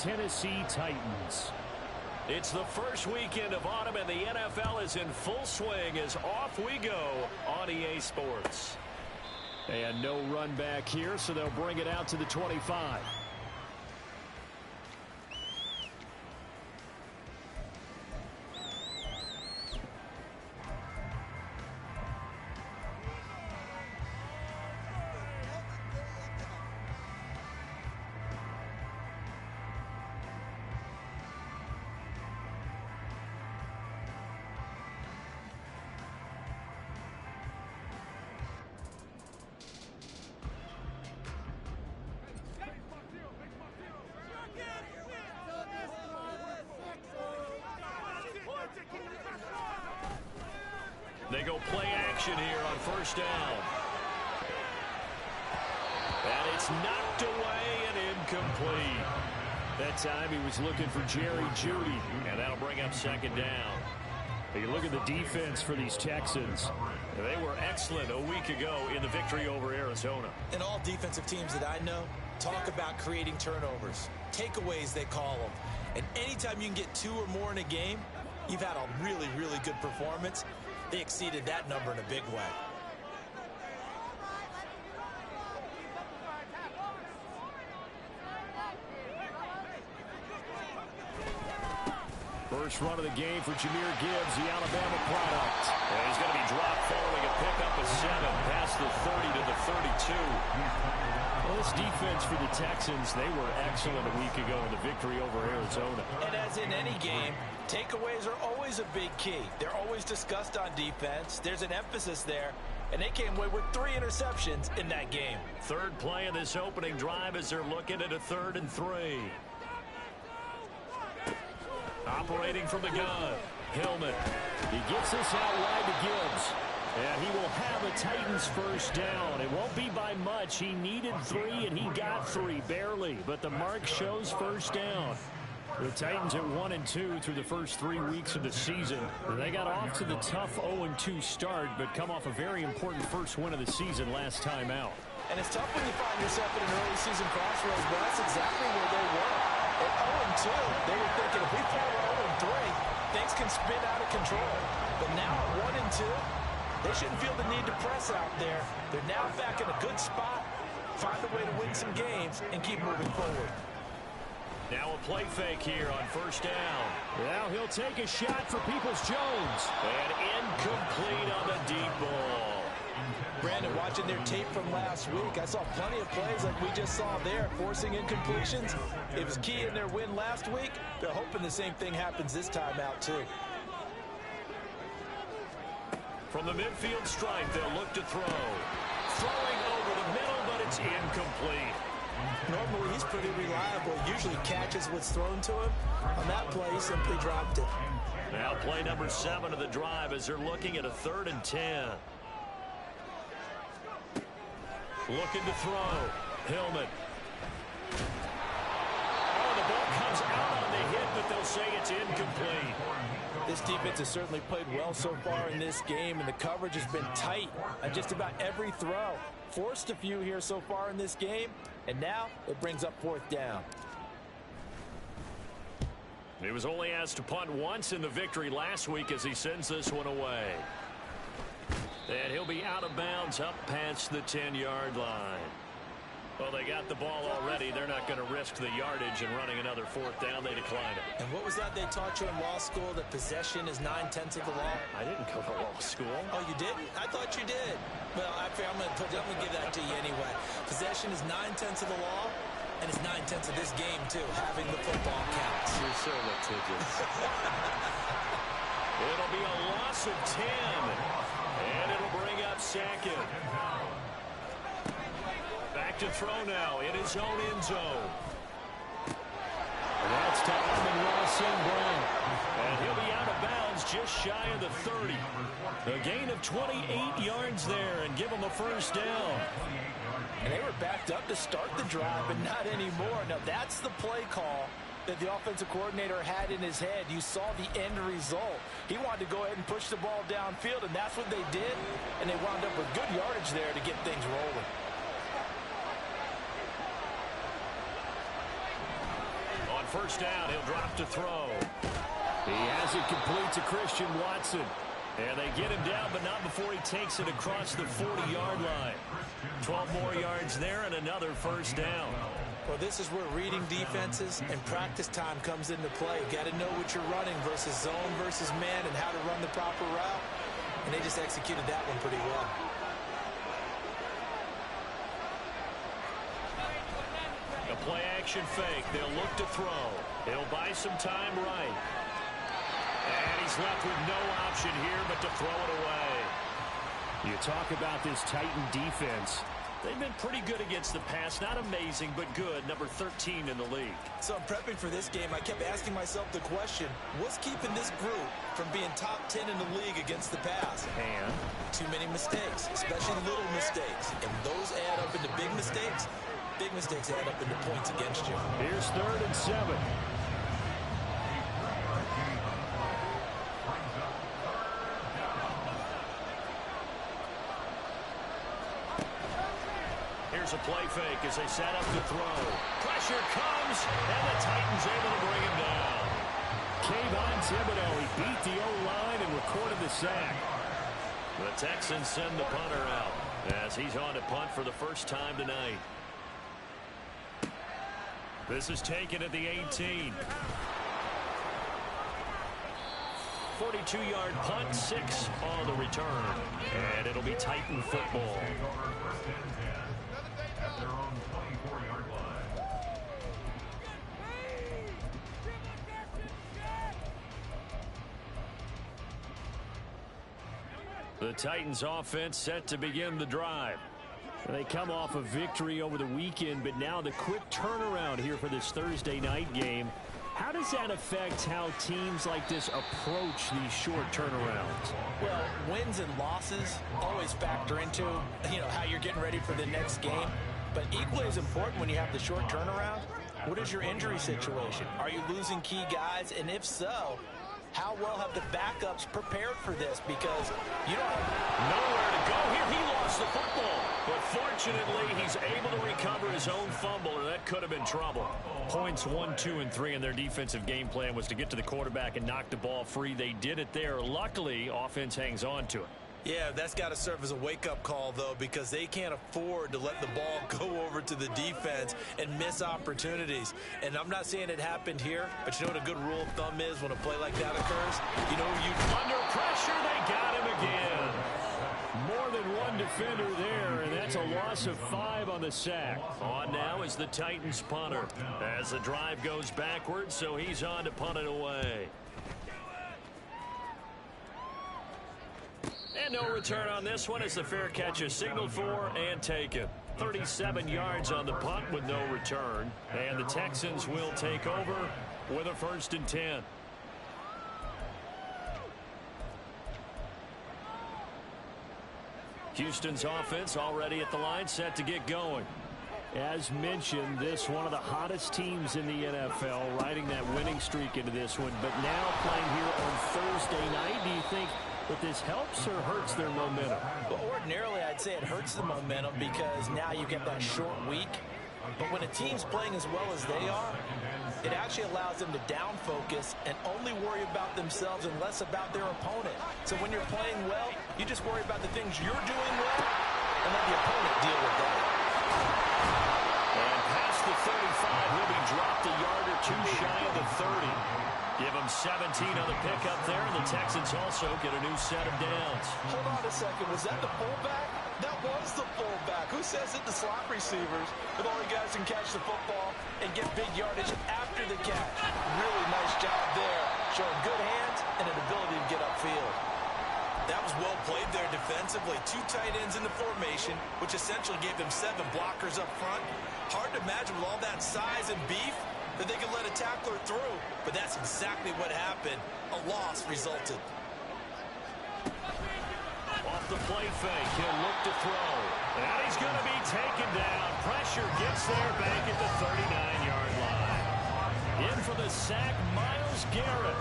Tennessee Titans. It's the first weekend of autumn, and the NFL is in full swing as off we go on EA Sports. And no run back here, so they'll bring it out to the 25. They go play action here on first down. And it's knocked away and incomplete. That time he was looking for Jerry Jeudy. And that'll bring up second down. You look at the defense for these Texans. They were excellent a week ago in the victory over Arizona. And all defensive teams that I know talk about creating turnovers. Takeaways, they call them. And anytime you can get 2 or more in a game, you've had a really, really good performance. They exceeded that number in a big way. First run of the game for Jahmyr Gibbs, the Alabama product. And he's going to be dropped following a pickup of 7 past the 30 to the 32. Well, this defense for the Texans, they were excellent a week ago in the victory over Arizona. And as in any game, takeaways are always a big key. They're always discussed on defense. There's an emphasis there. And they came away with 3 interceptions in that game. Third play of this opening drive as they're looking at a 3rd and 3. Operating from the gun, Tillman. He gets this out wide to Gibbs. And he will have a Titans first down. It won't be by much. He needed 3, and he got 3, barely. But the mark shows first down. The Titans at 1-2 through the first 3 weeks of the season. They got off to the tough 0-2 start, but come off a very important first win of the season last time out. And it's tough when you find yourself at an early season crossroads, but that's exactly where they were. At 0-2, they were thinking if we fall to 0-3, things can spin out of control. But now at 1-2, they shouldn't feel the need to press out there. They're now back in a good spot, find a way to win some games, and keep moving forward. Now a play fake here on first down. Now he'll take a shot for Peoples-Jones. And incomplete on the deep ball. Brandon, watching their tape from last week, I saw plenty of plays like we just saw there, forcing incompletions. It was key in their win last week. They're hoping the same thing happens this time out, too. From the midfield stripe, they'll look to throw. Throwing over the middle, but it's incomplete. Normally, he's pretty reliable. Usually catches what's thrown to him. On that play, he simply dropped it. Now play number 7 of the drive as they're looking at a 3rd and 10. Looking to throw. Tillman. Oh, the ball comes out on the hit, but they'll say it's incomplete. This defense has certainly played well so far in this game, and the coverage has been tight on just about every throw. Forced a few here so far in this game, and now it brings up 4th down. He was only asked to punt once in the victory last week as he sends this one away. And he'll be out of bounds up past the 10-yard line. Well, they got the ball already. They're not going to risk the yardage and running another 4th down. They decline it. And what was that they taught you in law school, that possession is 9/10 of the law? I didn't go to law school. Oh, you didn't? I thought you did. Well, I'm going to give that to you anyway. Possession is 9/10 of the law, and it's 9/10 of this game, too, having the football counts. You're so litigious. It'll be a loss of 10, and it'll bring up 2nd. Back to throw now in his own end zone. That's to Amon-Ra St. Brown. And he'll be out of bounds just shy of the 30. A gain of 28 yards there and give him a first down. And they were backed up to start the drive, but not anymore. Now, that's the play call that the offensive coordinator had in his head. You saw the end result. He wanted to go ahead and push the ball downfield, and that's what they did. And they wound up with good yardage there to get things rolling. first down. He'll drop to throw. He has it complete to Christian Watson. And they get him down, but not before he takes it across the 40-yard line. 12 more yards there and another first down. Well, this is where reading defenses and practice time comes into play. Got to know what you're running versus zone versus man and how to run the proper route. And they just executed that one pretty well. A play-action fake. They'll look to throw. He'll buy some time right. And he's left with no option here but to throw it away. You talk about this Titan defense. They've been pretty good against the pass. Not amazing, but good. Number 13 in the league. So I'm prepping for this game. I kept asking myself the question, what's keeping this group from being top 10 in the league against the pass? And too many mistakes, especially little mistakes. And those add up into big mistakes. Big mistakes add up into points against you. Here's 3rd and 7. Here's a play fake as they set up to throw. Pressure comes, and the Titans able to bring him down. Kayvon Thibodeau, he beat the O-line and recorded the sack. The Texans send the punter out as he's on to punt for the first time tonight. This is taken at the 18. 42-yard punt, 6 on the return. And it'll be Titan football. The Titans offense set to begin the drive. They come off a victory over the weekend, but now the quick turnaround here for this Thursday night game. How does that affect how teams like this approach these short turnarounds? Well, wins and losses always factor into, how you're getting ready for the next game. But equally as important when you have the short turnaround, what is your injury situation? Are you losing key guys? And if so, how well have the backups prepared for this? Because you don't have nowhere to go here. He lost the football. But fortunately, he's able to recover his own fumble, or that could have been trouble. Points 1, 2, and 3 in their defensive game plan was to get to the quarterback and knock the ball free. They did it there. Luckily, offense hangs on to it. Yeah, that's got to serve as a wake-up call, though, because they can't afford to let the ball go over to the defense and miss opportunities. And I'm not saying it happened here, but you know what a good rule of thumb is when a play like that occurs? Under pressure, they got him again. More than one defender there, and that's a loss of 5 on the sack. On now is the Titans punter as the drive goes backwards, so he's on to punt it away. And no return on this one as the fair catch is signaled for and taken. 37 yards on the punt with no return. And the Texans will take over with a 1st and 10. Houston's offense already at the line, set to get going. As mentioned, this one of the hottest teams in the NFL, riding that winning streak into this one. But now playing here on Thursday night, do you think that this helps or hurts their momentum? Well, ordinarily, I'd say it hurts the momentum because now you get that short week. But when a team's playing as well as they are, it actually allows them to down focus and only worry about themselves and less about their opponent. So when you're playing well, you just worry about the things you're doing well and let the opponent deal with that. And past the 35, he'll be dropped a yard or two shy of the 30. Give him 17 on the pickup there, and the Texans also get a new set of downs. Hold on a second. Was that the fullback? That was the fullback. Who says it? The slot receivers. But only guys can catch the football and get big yardage after the catch. Really nice job there, showing good hands and an ability to get upfield. That was well played there defensively. 2 tight ends in the formation, which essentially gave them 7 blockers up front. Hard to imagine with all that size and beef that they could let a tackler through, but that's exactly what happened. A loss resulted. Off the play fake, he'll look to throw. And he's going to be taken down. Pressure gets there back at the 39-yard line. In for the sack, Myles Garrett.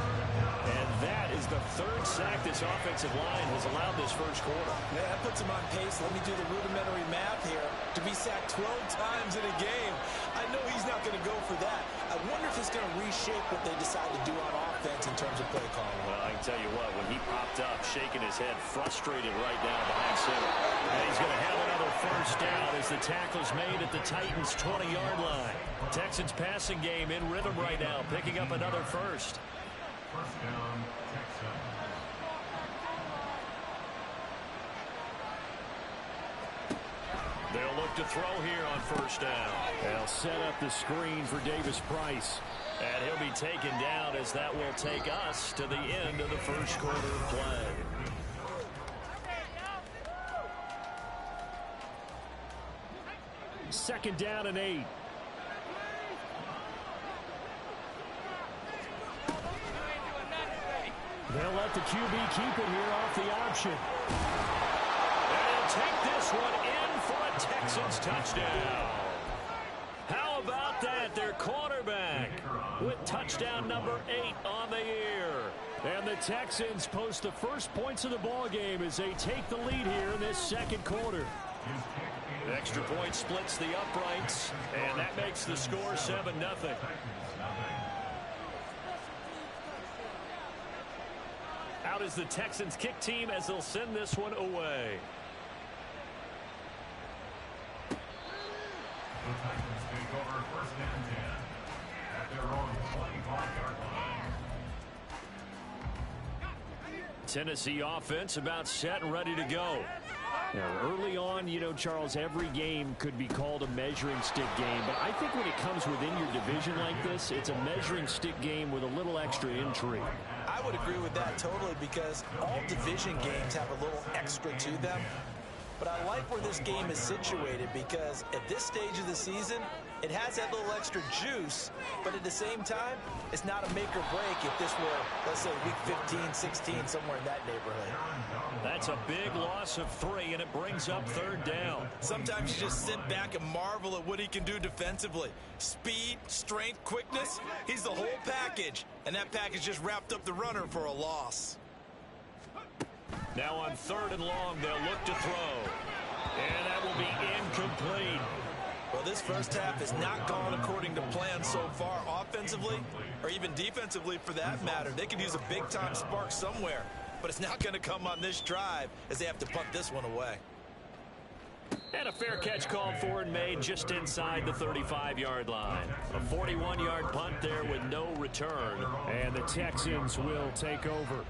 And that is the 3rd sack this offensive line has allowed this first quarter. Yeah, that puts him on pace. Let me do the rudimentary math here. To be sacked 12 times in a game, I know he's not going to go for that. I wonder if it's going to reshape what they decide to do on offense in terms of play calling. Well, I can tell you what, when he popped up, shaking his head, frustrated right now behind center. And he's going to have another first down as the tackle's made at the Titans' 20-yard line. Texans passing game in rhythm right now, picking up another first. First down, Texans. They'll look to throw here on first down. They'll set up the screen for Davis Price. And he'll be taken down as that will take us to the end of the first quarter of play. Second down and 8. They'll let the QB keep it here off the option. And he'll take this one in for a Texans touchdown. How about that? Their quarterback with touchdown number 8 on the year. And the Texans post the first points of the ball game as they take the lead here in this second quarter. Extra point splits the uprights, and that makes the score 7-0. Out is the Texans kick team as they'll send this one away. The Titans take over first and 10 at their own 25-yard line. Tennessee offense about set and ready to go. Now, early on, you know, Charles, every game could be called a measuring stick game. But I think when it comes within your division like this, it's a measuring stick game with a little extra intrigue. I would agree with that totally because all division games have a little extra to them. But I like where this game is situated because at this stage of the season, it has that little extra juice, but at the same time, it's not a make or break if this were, let's say, week 15, 16, somewhere in that neighborhood. That's a big loss of 3, and it brings up third down. Sometimes you just sit back and marvel at what he can do defensively. Speed, strength, quickness, he's the whole package. And that package just wrapped up the runner for a loss. Now on third and long, they'll look to throw. And that will be incomplete. Well, this first half has not gone according to plan so far offensively or even defensively for that matter. They could use a big-time spark somewhere, but it's not going to come on this drive as they have to punt this one away. And a fair catch called for and made just inside the 35-yard line. A 41-yard punt there with no return. And the Texans will take over.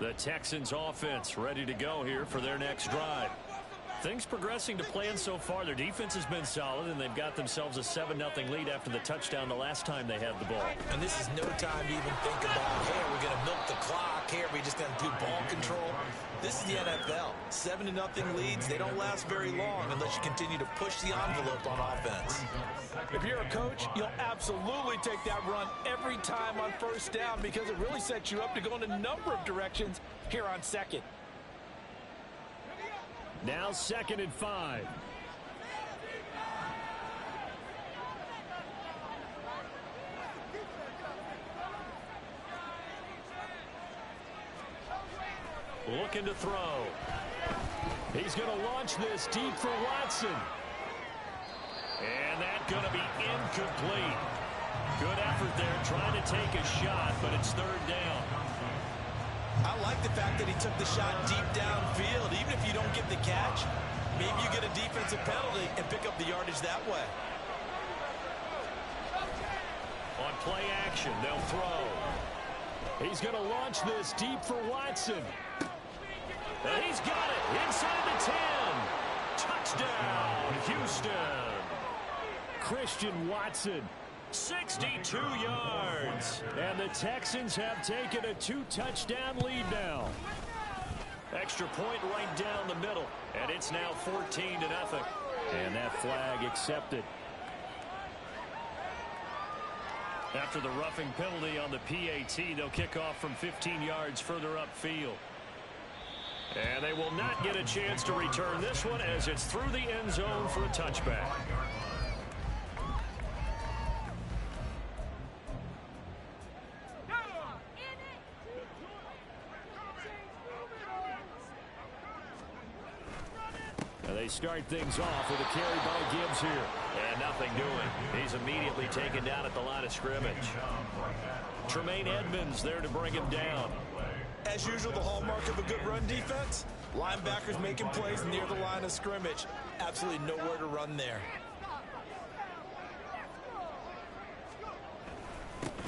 The Texans offense ready to go here for their next drive. Things progressing to plan so far. Their defense has been solid, and they've got themselves a 7-0 lead after the touchdown the last time they had the ball. And this is no time to even think about, hey, are we going to milk the clock? Hey, are we just going to do ball control? This is the NFL. 7-0 leads, they don't last very long unless you continue to push the envelope on offense. If you're a coach, you'll absolutely take that run every time on first down because it really sets you up to go in a number of directions here on second. Now 2nd and 5. Looking to throw. He's going to launch this deep for Watson. And that's going to be incomplete. Good effort there trying to take a shot, but it's third down. I like the fact that he took the shot deep downfield. Even if you don't get the catch, maybe you get a defensive penalty and pick up the yardage that way. On play action, they'll throw. He's going to launch this deep for Watson. And he's got it inside the 10. Touchdown, Houston. Christian Watson. 62 yards. And the Texans have taken a 2-touchdown lead now. Extra point right down the middle. And it's now 14-0. And that flag accepted. After the roughing penalty on the PAT, they'll kick off from 15 yards further upfield. And they will not get a chance to return this one as it's through the end zone for a touchback. They start things off with a carry by Gibbs here. And nothing doing. He's immediately taken down at the line of scrimmage. Tremaine Edmonds there to bring him down. As usual, the hallmark of a good run defense, linebackers making plays near the line of scrimmage. Absolutely nowhere to run there.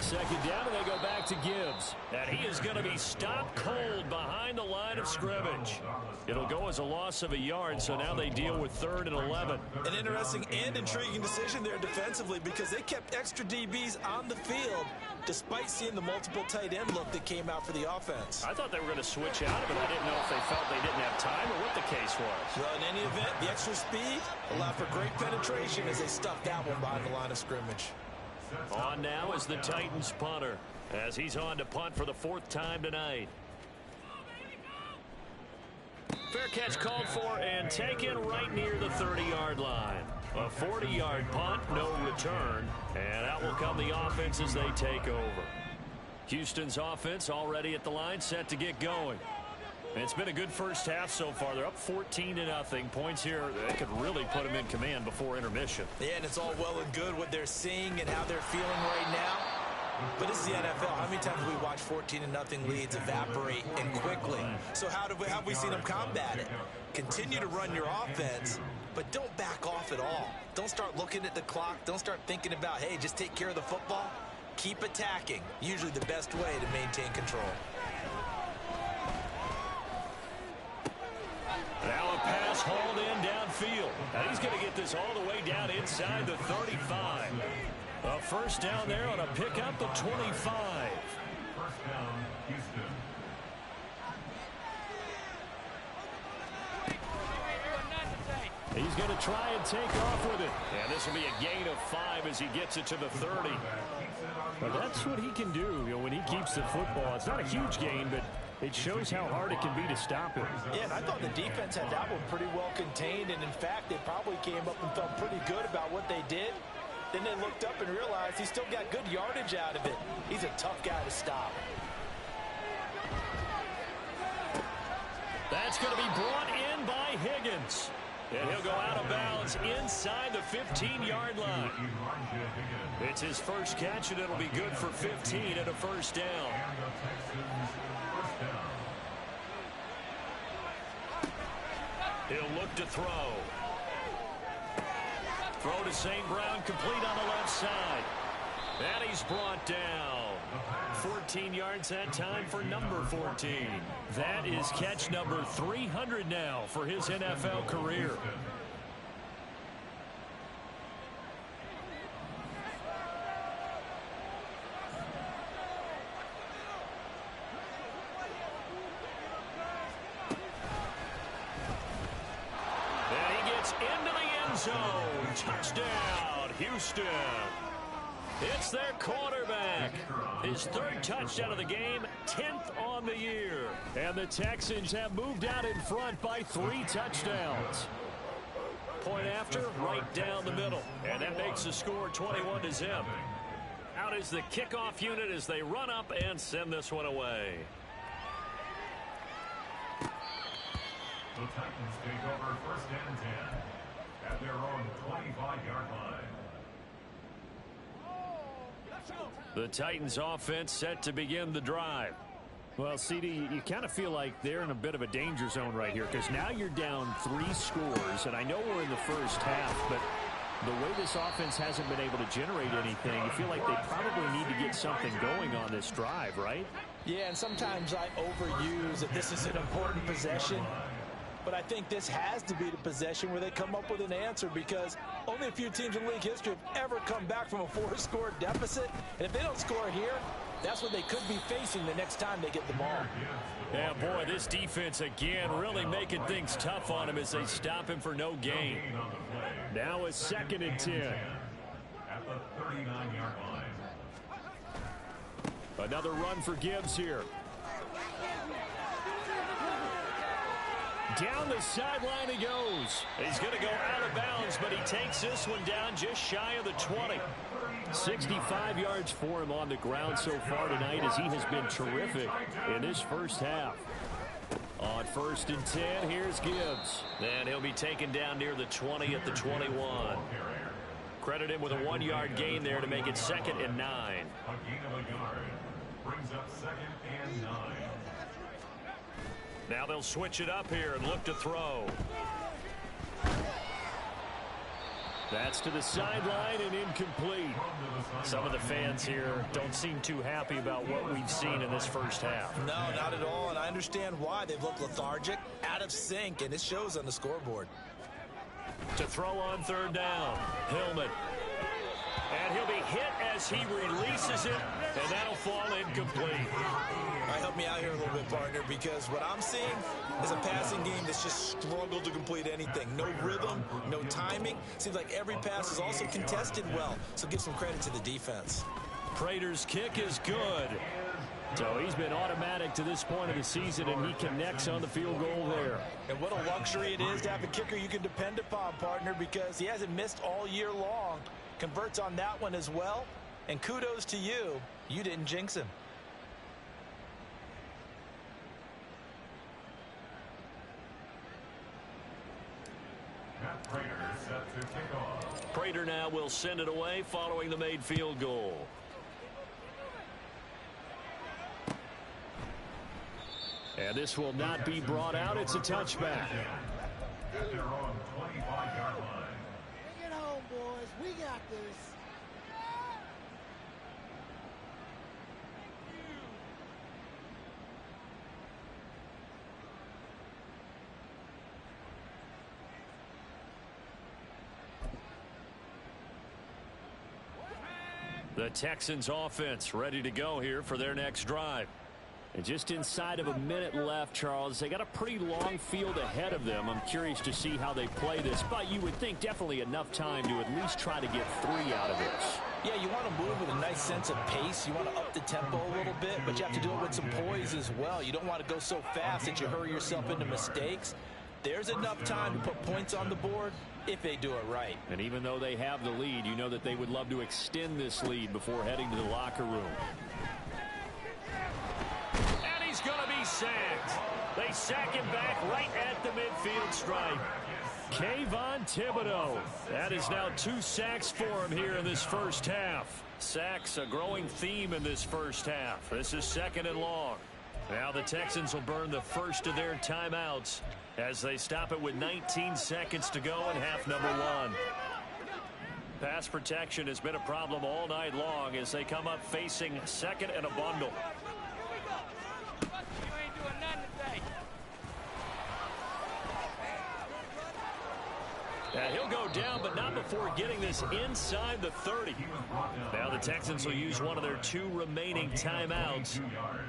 Second down, and they go back to Gibbs. And he is going to be stopped cold behind the line of scrimmage. It'll go as a loss of a yard, so now they deal with 3rd and 11. An interesting and intriguing decision there defensively because they kept extra DBs on the field despite seeing the multiple tight end look that came out for the offense. I thought they were going to switch out of it. I didn't know if they felt they didn't have time or what the case was. Well, in any event, the extra speed allowed for great penetration as they stuffed that one behind the line of scrimmage. On now is the Titans punter as he's on to punt for the 4th time tonight. Fair catch called for and taken right near the 30-yard line. A 40-yard punt, no return, and out will come the offense as they take over. Houston's offense already at the line, set to get going. And it's been a good first half so far. They're up 14-0. Points here, they could really put them in command before intermission. Yeah, and it's all well and good what they're seeing and how they're feeling right now. But this is the NFL. How many times have we watched 14-0 leads evaporate and quickly? So how have we seen them combat it? Continue to run your offense, but don't back off at all. Don't start looking at the clock. Don't start thinking about, hey, just take care of the football. Keep attacking. Usually the best way to maintain control. Now a pass hauled in downfield. And he's going to get this all the way down inside the 35. A first down there on a pickup, the 25. First down, Houston. He's going to try and take off with it. And this will be a gain of 5 as he gets it to the 30. But that's what he can do, when he keeps the football. It's not a huge gain, but it shows how hard it can be to stop him. Yeah, and I thought the defense had that one pretty well contained, and in fact, they probably came up and felt pretty good about what they did. Then they looked up and realized he still got good yardage out of it. He's a tough guy to stop. That's going to be brought in by Higgins. And he'll go out of bounds inside the 15-yard line. It's his first catch, and it'll be good for 15 and a first down. He'll look to throw. Throw to St. Brown, complete on the left side. And he's brought down. 14 yards that time for number 14. That is catch number 300 now for his NFL career. And he gets into the end zone. Touchdown, Houston. It's their quarterback. His 3rd touchdown of the game, 10th on the year. And the Texans have moved out in front by 3 touchdowns. Point after, right down the middle. And that makes the score 21-0. Out is the kickoff unit as they run up and send this one away. The Titans take over 1st and 10 at their own 25-yard line. The Titans offense set to begin the drive. Well, CD, you kind of feel like they're in a bit of a danger zone right here because now you're down 3 scores, and I know we're in the first half, but the way this offense hasn't been able to generate anything, you feel like they probably need to get something going on this drive, right? Yeah, and sometimes I overuse that this is an important possession. But I think this has to be the possession where they come up with an answer because only a few teams in league history have ever come back from a 4-score deficit. And if they don't score here, that's what they could be facing the next time they get the ball. Yeah, boy, this defense again really making things tough on him as they stop him for no gain. Now a 2nd and 10. At the 39-yard line. Another run for Gibbs here. Down the sideline he goes. He's going to go out of bounds, but he takes this one down just shy of the 20. 65 yards for him on the ground so far tonight as he has been terrific in this first half. On 1st and 10, here's Gibbs. And he'll be taken down near the 20 at the 21. Credit him with a 1-yard gain there to make it 2nd and 9. A gain of a yard brings up 2nd and 9. Now they'll switch it up here and look to throw. That's to the sideline and incomplete. Some of the fans here don't seem too happy about what we've seen in this first half. No, not at all, and I understand why. They've looked lethargic, out of sync, and it shows on the scoreboard. To throw on 3rd down, Tillman. And he'll be hit as he releases it, and that'll fall incomplete. All right, help me out here a little bit, partner, because what I'm seeing is a passing game that's just struggled to complete anything. No rhythm, no timing. Seems like every pass is also contested well, so give some credit to the defense. Prater's kick is good. So he's been automatic to this point of the season, and he connects on the field goal there. And what a luxury it is to have a kicker you can depend upon, partner, because he hasn't missed all year long. Converts on that one as well. And kudos to you. You didn't jinx him. Prater set to kick off. Prater now will send it away following the made field goal. And this will not be brought out. It's a touchback. At their own 25-yard line. Bring it home, boys. We got this. The Texans offense ready to go here for their next drive. And just inside of a minute left, Charles. They got a pretty long field ahead of them. I'm curious to see how they play this, but you would think definitely enough time to at least try to get 3 out of this. Yeah, you want to move with a nice sense of pace. You want to up the tempo a little bit, but you have to do it with some poise as well. You don't want to go so fast that you hurry yourself into mistakes. There's enough time to put points on the board if they do it right. And even though they have the lead, you know that they would love to extend this lead before heading to the locker room. And he's going to be sacked. They sack him back right at the midfield stripe. Kayvon Thibodeau. That is now 2 sacks for him here in this first half. Sacks a growing theme in this first half. This is 2nd and long. Now the Texans will burn the first of their timeouts as they stop it with 19 seconds to go in half number 1. Pass protection has been a problem all night long as they come up facing 2nd and a bundle. And he'll go down, but not before getting this inside the 30. Now the Texans will use one of their 2 remaining timeouts.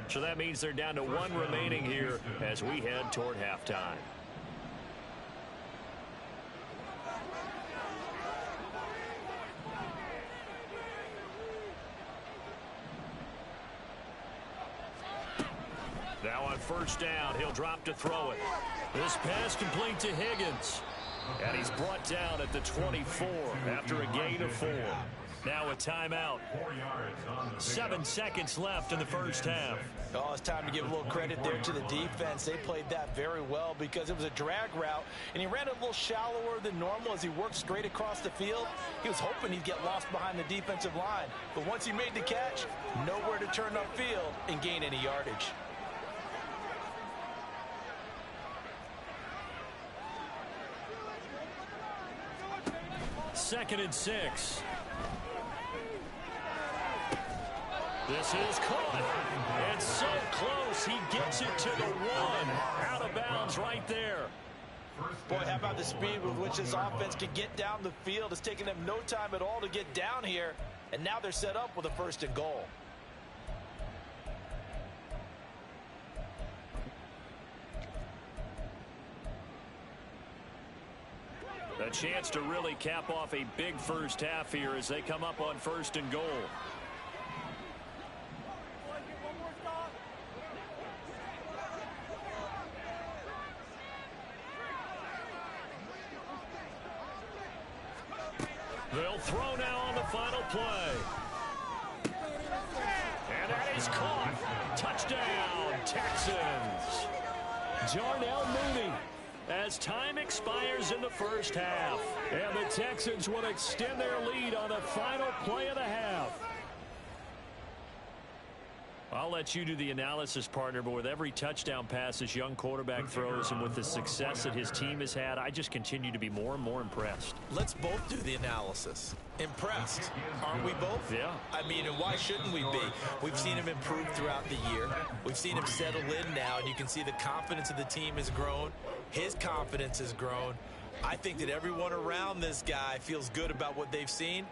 So that means they're down to 1 remaining here as we head toward halftime. Now on 1st down, he'll drop to throw it. This pass complete to Higgins. And he's brought down at the 24 after a gain of 4. Now a timeout. 7 seconds left in the first half. Oh, it's time to give a little credit there to the defense. They played that very well because it was a drag route, and he ran it a little shallower than normal as he worked straight across the field. He was hoping he'd get lost behind the defensive line, but once he made the catch, nowhere to turn upfield and gain any yardage. Second and 6. This is caught. It's so close. He gets it to the 1. Out of bounds right there. Boy, how about the speed with which this offense can get down the field? It's taken them no time at all to get down here, and now they're set up with a 1st and goal. A chance to really cap off a big first half here as they come up on 1st and goal. They'll throw now on the final play. And that is caught. Touchdown, Texans. Darnell Mooney. As time expires in the first half. And the Texans will extend their lead on the final play of the half. I'll let you do the analysis, partner, but with every touchdown pass this young quarterback throws and with the success that his team has had, I just continue to be more and more impressed. Let's both do the analysis. Impressed. Aren't we both? Yeah. I mean, and why shouldn't we be? We've seen him improve throughout the year. We've seen him settle in now, and you can see the confidence of the team has grown. His confidence has grown. I think that everyone around this guy feels good about what they've seen,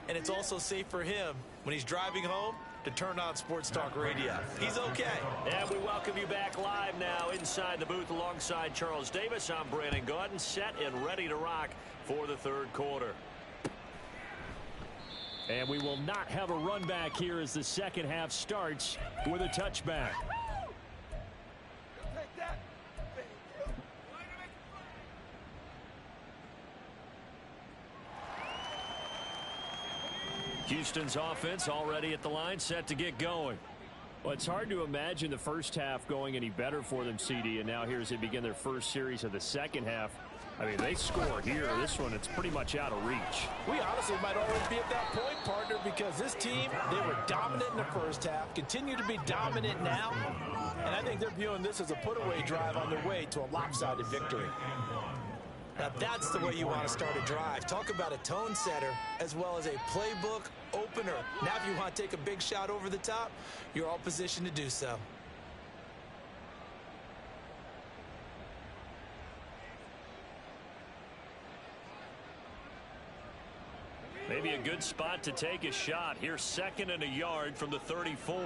and it's also safe for him when he's driving home to turn on Sports Talk Radio. He's okay. And we welcome you back live now inside the booth alongside Charles Davis. I'm Brandon Gaudin, set and ready to rock for the third quarter. And we will not have a run back here as the second half starts with a touchback. Houston's offense already at the line, set to get going. Well, it's hard to imagine the first half going any better for them, CD, and now here as they begin their first series of the second half. I mean, they score here. This one, it's pretty much out of reach. We honestly might already be at that point, partner, because this team, they were dominant in the first half, continue to be dominant now, and I think they're viewing this as a put-away drive on their way to a lopsided victory. Now that's the way you want to start a drive. Talk about a tone setter as well as a playbook opener. Now if you want to take a big shot over the top, you're all positioned to do so. Maybe a good spot to take a shot. Here's second and a yard from the 34.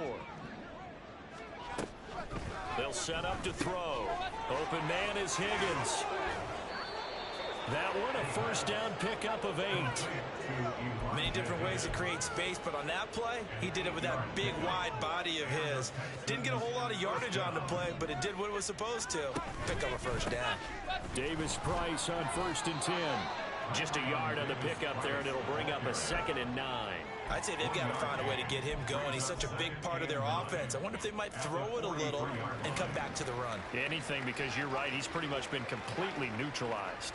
They'll set up to throw. Open man is Higgins. That one a first down pickup of 8. Many different ways to create space, but on that play, he did it with that big wide body of his. Didn't get a whole lot of yardage on the play, but it did what it was supposed to. Pick up a first down. Davis Price on 1st and 10. Just a yard on the pickup there, and it'll bring up a 2nd and 9. I'd say they've got to find a way to get him going. He's such a big part of their offense. I wonder if they might throw it a little and come back to the run. Anything, because you're right, he's pretty much been completely neutralized.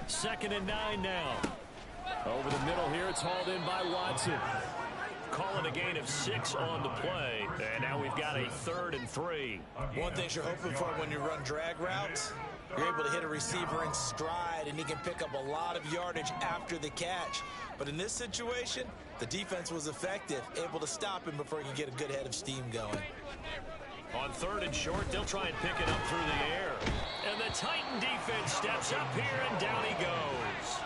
Second and 9 now. Over the middle here, it's hauled in by Watson. Calling a gain of 6 on the play, and now we've got a 3rd and 3. One thing you're hoping for when you run drag routes, you're able to hit a receiver in stride, and he can pick up a lot of yardage after the catch. But in this situation, the defense was effective, able to stop him before he could get a good head of steam going. On 3rd and short, they'll try and pick it up through the air. And the Titan defense steps up here, and down he goes.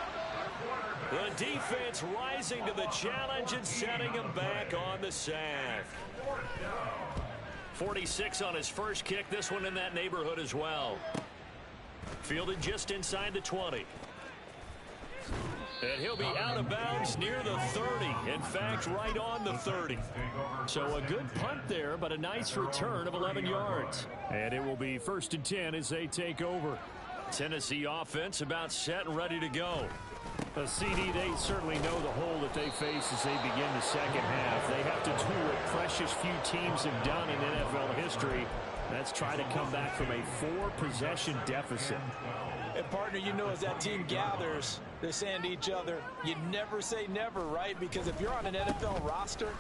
The defense rising to the challenge and setting him back on the sack. 46 on his first kick. This one in that neighborhood as well. Fielded just inside the 20. And he'll be out of bounds near the 30. In fact, right on the 30. So a good punt there, but a nice return of 11 yards. And it will be 1st and 10 as they take over. Tennessee offense about set and ready to go. A CD, they certainly know the hole that they face as they begin the second half. They have to do what precious few teams have done in NFL history. That's try to come back from a 4-possession deficit. And, partner, you know as that team gathers, they're saying to each other, you never say never, right? Because if you're on an NFL roster,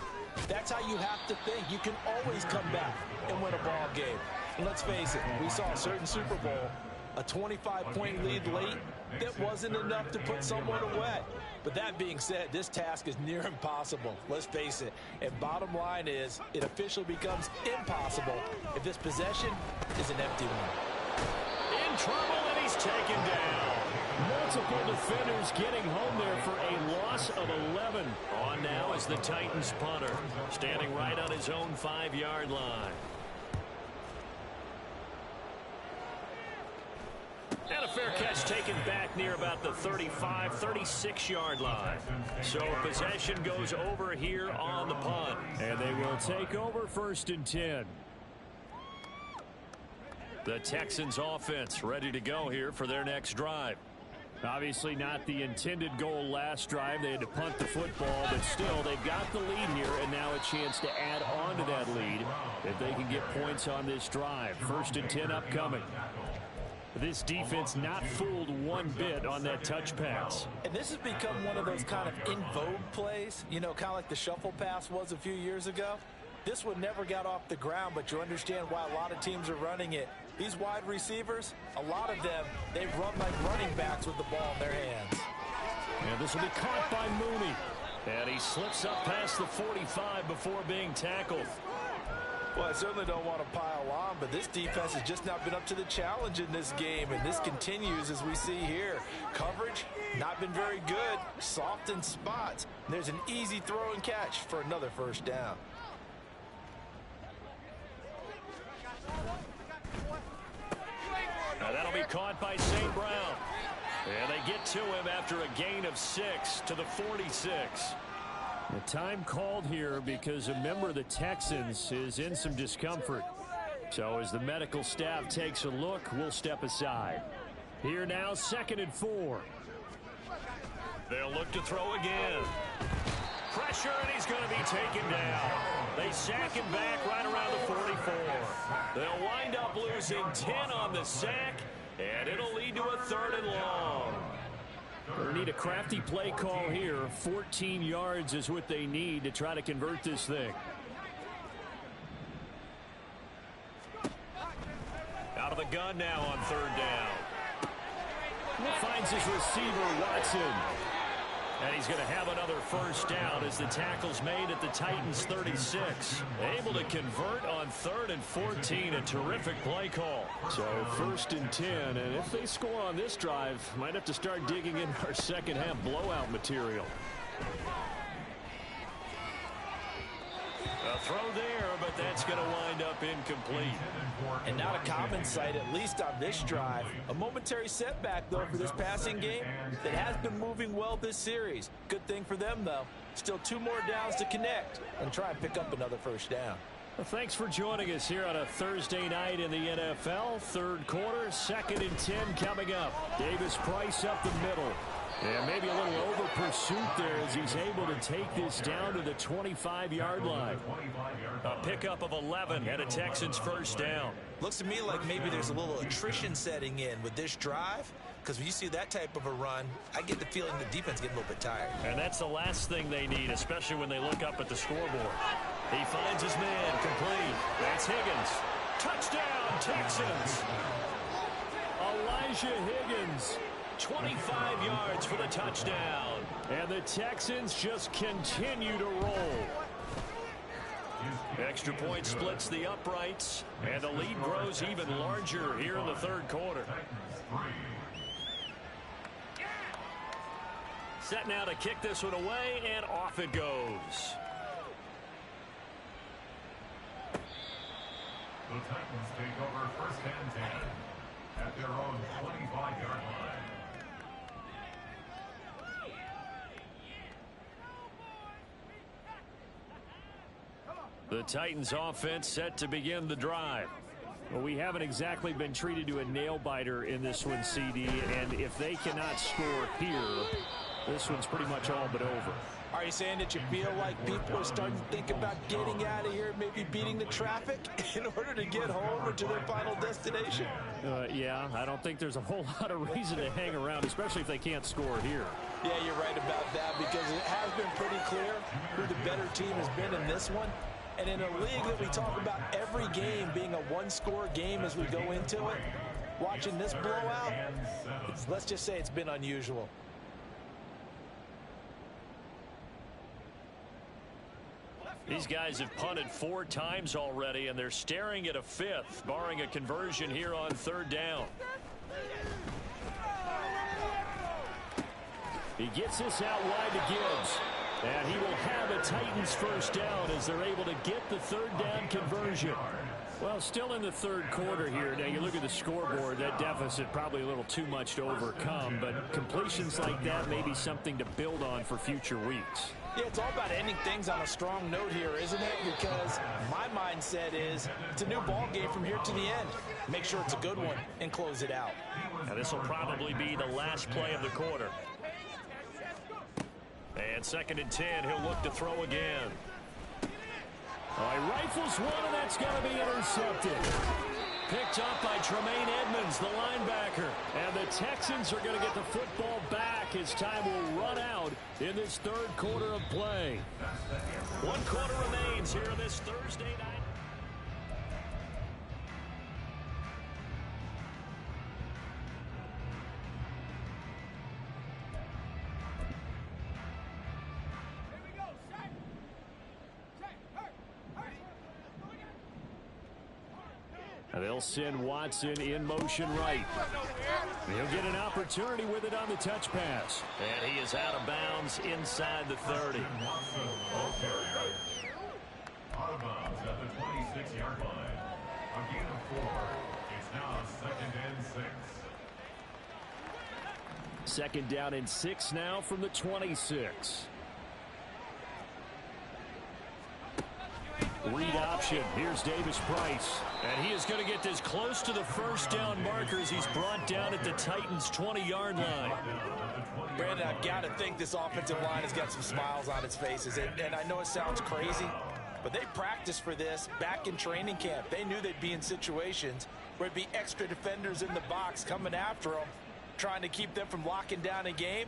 that's how you have to think. You can always come back and win a ball game. And let's face it, we saw a certain Super Bowl, a 25-point lead late, that wasn't enough to put someone away. But that being said, this task is near impossible. Let's face it. And bottom line is, it officially becomes impossible if this possession is an empty one. In trouble, and he's taken down. Multiple defenders getting home there for a loss of 11. On now is the Titans punter, standing right on his own 5-yard line. And a fair catch taken back near about the 35, 36-yard line. So possession goes over here on the punt. And they will take over 1st and 10. The Texans offense ready to go here for their next drive. Obviously not the intended goal last drive. They had to punt the football, but still they've got the lead here, and now a chance to add on to that lead if they can get points on this drive. 1st and 10 upcoming. This defense not fooled one bit on that touch pass. And this has become one of those kind of in vogue plays, you know, kind of like the shuffle pass was a few years ago. This one never got off the ground, but you understand why a lot of teams are running it. These wide receivers, a lot of them, they run like running backs with the ball in their hands. And this will be caught by Mooney. And he slips up past the 45 before being tackled. Well, I certainly don't want to pile on, but this defense has just not been up to the challenge in this game, and this continues as we see here. Coverage, not been very good, soft in spots. There's an easy throw and catch for another 1st down. Now that'll be caught by St. Brown. And they get to him after a gain of 6 to the 46. The time called here because a member of the Texans is in some discomfort. So as the medical staff takes a look, we'll step aside. Here now, 2nd and 4. They'll look to throw again. Pressure, and he's going to be taken down. They sack him back right around the 44. They'll wind up losing 10 on the sack, and it'll lead to a 3rd and long. They need a crafty play call here. 14 yards is what they need to try to convert this thing. Out of the gun now on 3rd down. Finds his receiver, Watson. And he's going to have another 1st down as the tackle's made at the Titans' 36. Able to convert on 3rd and 14. A terrific play call. So 1st and 10. And if they score on this drive, might have to start digging in our second half blowout material. A throw there, but that's going to wind up incomplete. And not a common sight, at least on this drive. A momentary setback, though, for this passing game that has been moving well this series. Good thing for them, though. Still 2 more downs to connect and try and pick up another 1st down. Well, thanks for joining us here on a Thursday night in the NFL. 3rd quarter, 2nd and 10 coming up. Davis Price up the middle. And maybe a little over pursuit there as he's able to take this down to the 25-yard line. A pickup of 11 and a Texans 1st down. Looks to me like maybe there's a little attrition setting in with this drive, because when you see that type of a run, I get the feeling the defense getting a little bit tired. And that's the last thing they need, especially when they look up at the scoreboard. He finds his man complete. That's Higgins. Touchdown, Texans. Elijah Higgins. 25 yards for the touchdown. And the Texans just continue to roll. Extra point splits the uprights, and the lead grows even larger here in the 3rd quarter. Set now to kick this one away, and off it goes. The Titans take over 1st and 10 at their own 25-yard line. The Titans offense set to begin the drive. Well, we haven't exactly been treated to a nail-biter in this one, CD, and if they cannot score here, this one's pretty much all but over. Are you saying that you feel like people are starting to think about getting out of here, maybe beating the traffic in order to get home or to their final destination? Yeah, I don't think there's a whole lot of reason to hang around, especially if they can't score here. Yeah, you're right about that, because it has been pretty clear who the better team has been in this one. And in a league that we talk about every game being a one-score game as we go into it, watching this blowout, let's just say it's been unusual. These guys have punted 4 times already, and they're staring at a 5th, barring a conversion here on 3rd down. He gets this out wide to Gibbs. And he will have a Titans 1st down as they're able to get the 3rd down conversion. Well, still in the 3rd quarter here. Now, you look at the scoreboard, that deficit probably a little too much to overcome, but completions like that may be something to build on for future weeks. Yeah, it's all about ending things on a strong note here, isn't it? Because my mindset is it's a new ball game from here to the end. Make sure it's a good one and close it out. Now this will probably be the last play of the quarter. And 2nd and 10, he'll look to throw again. Oh, he rifles one, and that's going to be intercepted. Picked up by Tremaine Edmonds, the linebacker. And the Texans are going to get the football back as time will run out in this 3rd quarter of play. 1 quarter remains here in this Thursday night. They'll send Watson in motion right. He'll get an opportunity with it on the touch pass. And he is out of bounds inside the 30. Out of bounds at the 26-yard line. A gain of 4. It's now 2nd and 6. 2nd down and 6 now from the 26. Read option. Here's Davis Price. And he is going to get this close to the 1st down markers. He's brought down at the Titans' 20-yard line. Brandon, I've got to think this offensive line has got some smiles on its faces. And I know it sounds crazy, but they practiced for this back in training camp. They knew they'd be in situations where it'd be extra defenders in the box coming after them, trying to keep them from locking down a game.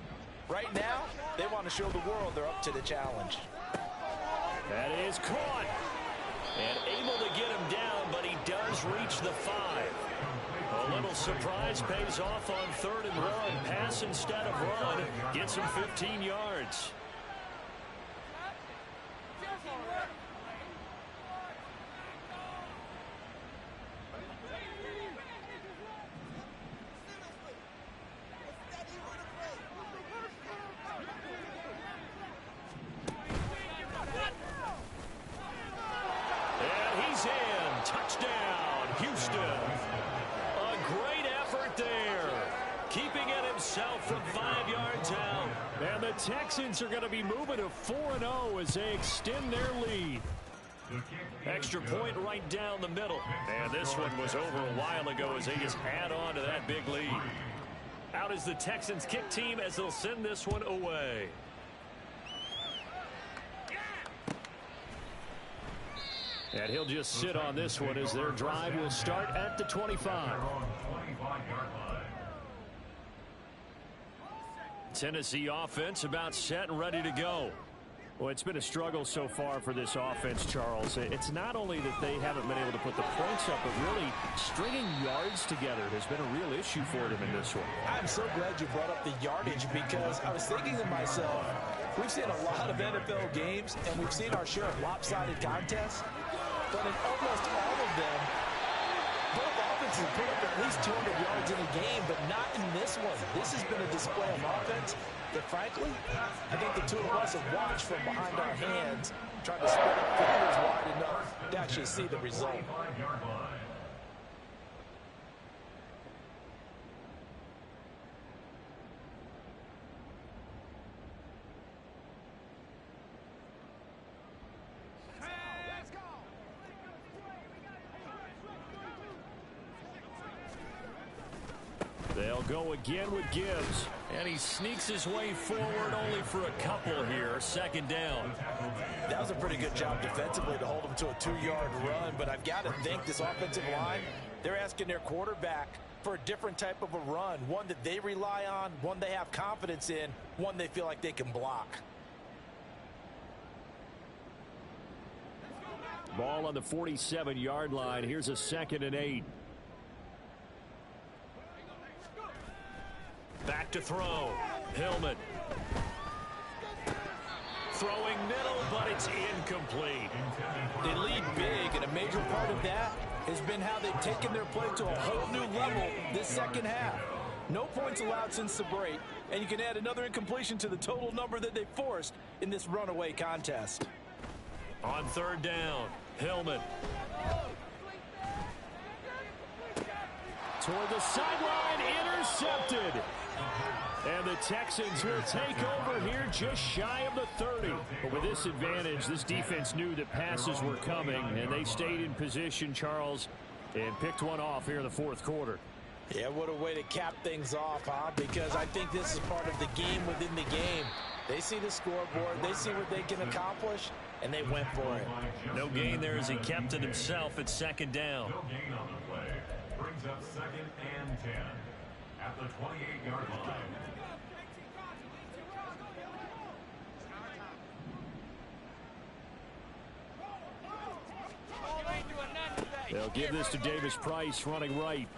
Right now, they want to show the world they're up to the challenge. That is caught. And able to get him down, but he does reach the 5. A little surprise pays off on 3rd and 1. Pass instead of run. Gets him 15 yards. From 5 yards out. And the Texans are going to be moving to 4-0 as they extend their lead. Extra point right down the middle. And this one was over a while ago as they just add on to that big lead. Out is the Texans kick team as they'll send this one away. And he'll just sit on this one as their drive will start at the 25. Tennessee offense about set and ready to go. Well, it's been a struggle so far for this offense, Charles. It's not only that they haven't been able to put the points up, but really stringing yards together has been a real issue for them in this one. I'm so glad you brought up the yardage because I was thinking to myself, we've seen a lot of NFL games and we've seen our share of lopsided contests, but in almost all of them, both offenses put up at least 200 yards in a game, but not in this one. This has been a display of offense that, frankly, I think the two of us have watched from behind our hands, trying to spread up fingers wide enough to actually see the result. They'll go again with Gibbs. And he sneaks his way forward only for a couple here. 2nd down. That was a pretty good job defensively to hold him to a 2-yard run, but I've got to think this offensive line, they're asking their quarterback for a different type of a run, one that they rely on, one they have confidence in, one they feel like they can block. Ball on the 47-yard line. Here's a 2nd and 8. Back to throw. Hillman. Throwing middle, but it's incomplete. They lead big, and a major part of that has been how they've taken their play to a whole new level this second half. No points allowed since the break, and you can add another incompletion to the total number that they forced in this runaway contest. On 3rd down, Hillman. toward the sideline, intercepted. And the Texans will take over here just shy of the 30. But with this advantage, this defense knew that passes were coming, and they stayed in position, Charles, and picked one off here in the fourth quarter. Yeah, what a way to cap things off, huh? Because I think this is part of the game within the game. They see the scoreboard, they see what they can accomplish, and they went for it. No gain there as he kept it himself at second down. No gain on the play. Brings up 2nd and 10 at the 28-yard line. They'll give this to Davis Price running right.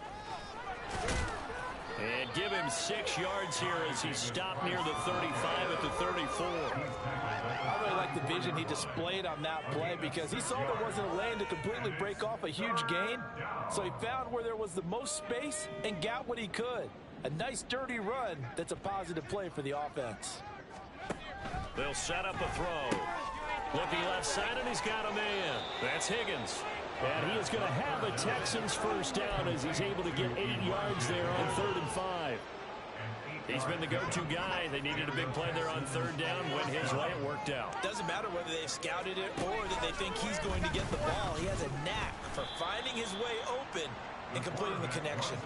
And give him 6 yards here as he stopped near the 35 at the 34. I really like the vision he displayed on that play because he saw there wasn't a lane to completely break off a huge gain. So he found where there was the most space and got what he could. A nice dirty run that's a positive play for the offense. They'll set up a throw. Looking left side, and he's got a man. That's Higgins. And he is going to have a Texans first down as he's able to get 8 yards there on 3rd and 5. He's been the go-to guy. They needed a big play there on 3rd down. Went his way. It worked out. Doesn't matter whether they've scouted it or that they think he's going to get the ball. He has a knack for finding his way open and completing the connection.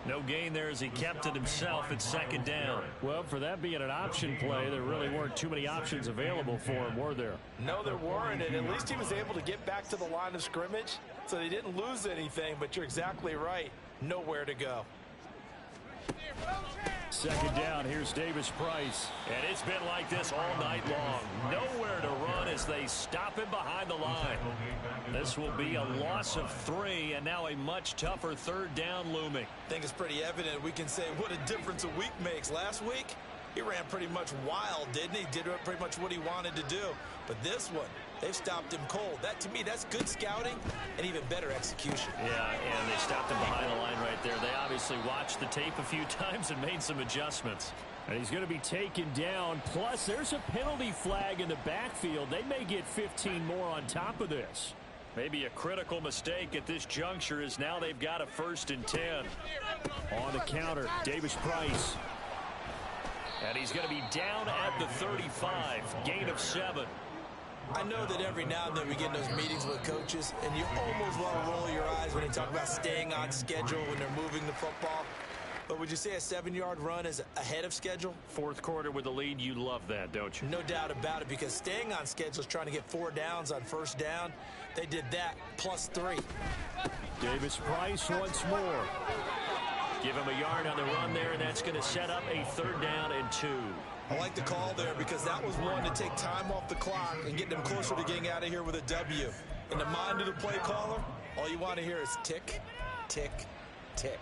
No gain there as he kept it himself at 2nd down. Well, for that being an option play, there really weren't too many options available for him, were there? No, there weren't, and at least he was able to get back to the line of scrimmage, so they didn't lose anything, but you're exactly right. Nowhere to go. 2nd down, here's Davis Price. And it's been like this all night long. Nowhere to run as they stop him behind the line. This will be a loss of 3, and now a much tougher 3rd down looming. I think it's pretty evident. We can say what a difference a week makes. Last week, he ran pretty much wild, didn't he? Did pretty much what he wanted to do. But this one, they've stopped him cold. That, to me, that's good scouting and even better execution. Yeah, and they stopped him behind the line right there. They obviously watched the tape a few times and made some adjustments. And he's going to be taken down. Plus, there's a penalty flag in the backfield. They may get 15 more on top of this. Maybe a critical mistake at this juncture is now they've got a 1st and 10. On the counter, Davis Price. And he's going to be down at the 35. Gain of 7. I know that every now and then we get in those meetings with coaches, and you almost want to roll your eyes when they talk about staying on schedule when they're moving the football. But would you say a 7-yard run is ahead of schedule? 4th quarter with the lead, you love that, don't you? No doubt about it, because staying on schedule is trying to get 4 downs on 1st down. They did that, plus 3. Davis Price once more. Give him a yard on the run there, and that's going to set up a 3rd down and 2. I like the call there because that was one to take time off the clock and get them closer to getting out of here with a W. In the mind of the play caller, all you want to hear is tick, tick, tick.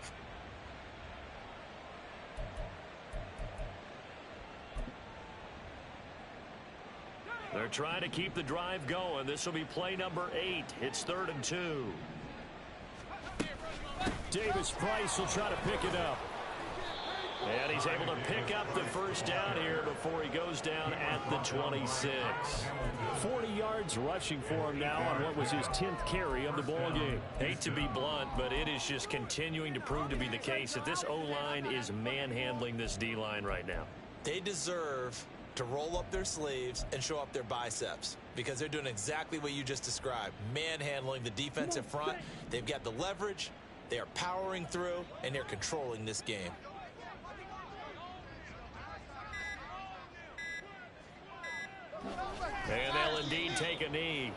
They're trying to keep the drive going. This will be play number 8. It's 3rd and 2. Davis Price will try to pick it up. And he's able to pick up the 1st down here before he goes down at the 26. 40 yards rushing for him now on what was his 10th carry of the ball game. Hate to be blunt, but it is just continuing to prove to be the case that this O-line is manhandling this D-line right now. They deserve to roll up their sleeves and show up their biceps because they're doing exactly what you just described, manhandling the defensive front. They've got the leverage, they are powering through, and they're controlling this game. And they'll indeed take a knee.